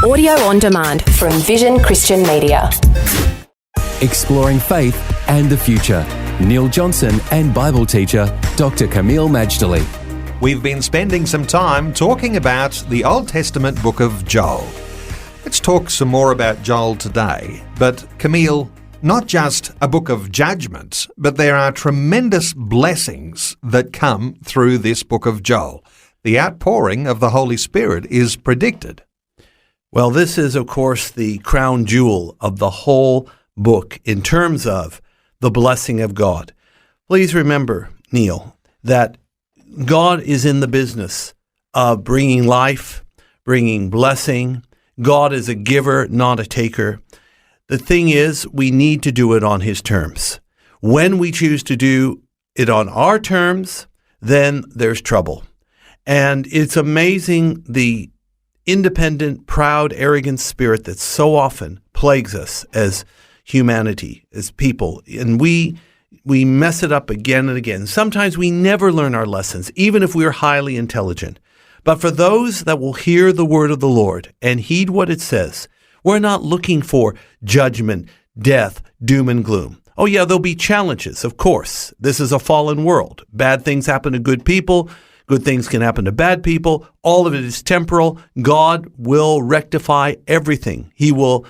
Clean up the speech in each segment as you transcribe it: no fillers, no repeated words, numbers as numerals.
Audio on demand from Vision Christian Media. Exploring faith and the future. Neil Johnson and Bible teacher Dr. Camille Majdali. We've been spending some time talking about the Old Testament book of Joel. Let's talk some more about Joel today. But Camille, not just a book of judgments, but there are tremendous blessings that come through this book of Joel. The outpouring of the Holy Spirit is predicted. Well, this is, of course, the crown jewel of the whole book in terms of the blessing of God. Please remember, Neil, that God is in the business of bringing life, bringing blessing. God is a giver, not a taker. The thing is, we need to do it on His terms. When we choose to do it on our terms, then there's trouble. And it's amazing the independent, proud, arrogant spirit that so often plagues us as humanity, as people. And we mess it up again and again. Sometimes we never learn our lessons, even if we are highly intelligent. But for those that will hear the word of the Lord and heed what it says, we're not looking for judgment, death, doom and gloom. Oh yeah, there'll be challenges, of course. This is a fallen world. Bad things happen to good people. Good things can happen to bad people. All of it is temporal. God will rectify everything. He will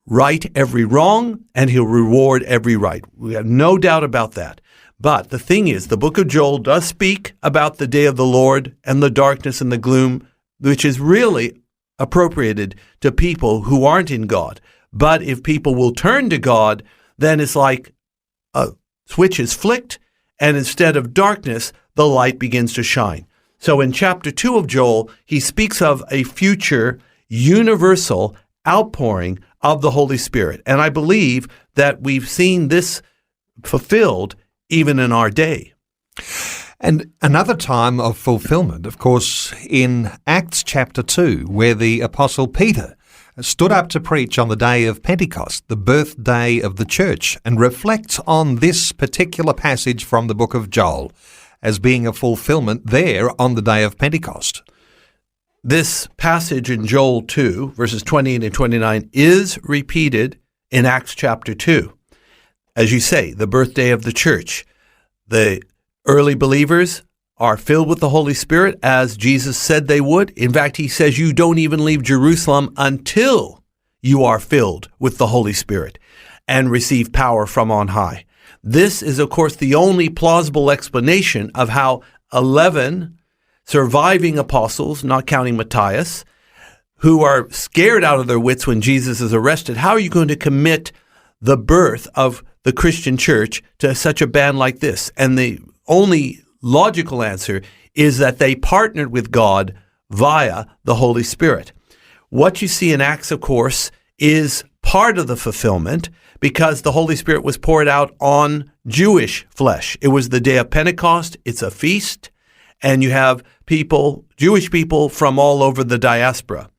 right every wrong, and He'll reward every right. We have no doubt about that. But the thing is, the book of Joel does speak about the day of the Lord and the darkness and the gloom, which is really appropriated to people who aren't in God. But if people will turn to God, then it's like a switch is flicked, and instead of darkness, the light begins to shine. So in chapter 2 of Joel, he speaks of a future universal outpouring of the Holy Spirit. And I believe that we've seen this fulfilled even in our day. And another time of fulfillment, of course, in Acts chapter 2, where the Apostle Peter stood up to preach on the day of Pentecost, the birthday of the church, and reflects on this particular passage from the book of Joel as being a fulfillment there on the day of Pentecost. This passage in Joel 2, verses 28 and 29, is repeated in Acts chapter 2. As you say, the birthday of the church. The early believers are filled with the Holy Spirit as Jesus said they would. In fact, He says you don't even leave Jerusalem until you are filled with the Holy Spirit and receive power from on high. This is, of course, the only plausible explanation of how 11 surviving apostles, not counting Matthias, who are scared out of their wits when Jesus is arrested, how are you going to commit the birth of the Christian church to such a band like this? And the only logical answer is that they partnered with God via the Holy Spirit. What you see in Acts, of course, is part of the fulfillment because the Holy Spirit was poured out on Jewish flesh. It was the day of Pentecost. It's a feast. And you have people, Jewish people from all over the diaspora.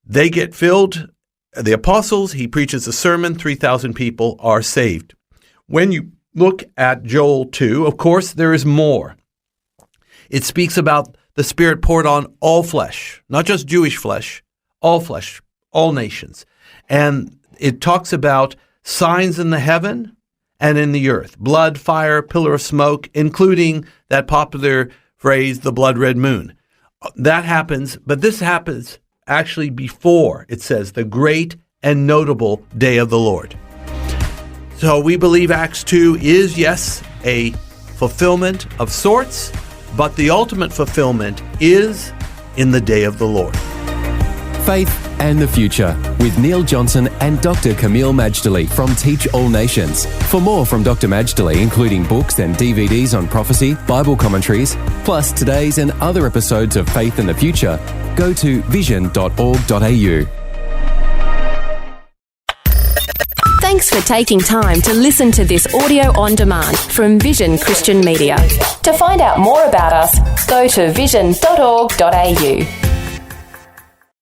They get filled. The apostles, he preaches a sermon, 3,000 people are saved. When you look at Joel 2, of course, there is more. It speaks about the Spirit poured on all flesh, not just Jewish flesh, all nations. And it talks about signs in the heaven and in the earth, blood, fire, pillar of smoke, including that popular phrase, the blood red moon. That happens, but this happens actually before, it says, the great and notable day of the Lord. So we believe Acts 2 is, yes, a fulfillment of sorts, but the ultimate fulfillment is in the day of the Lord. Faith and the Future with Neil Johnson and Dr. Camille Majdali from Teach All Nations. For more from Dr. Majdali, including books and DVDs on prophecy, Bible commentaries, plus today's and other episodes of Faith and the Future, go to vision.org.au. Thanks for taking time to listen to this audio on demand from Vision Christian Media. To find out more about us, go to vision.org.au.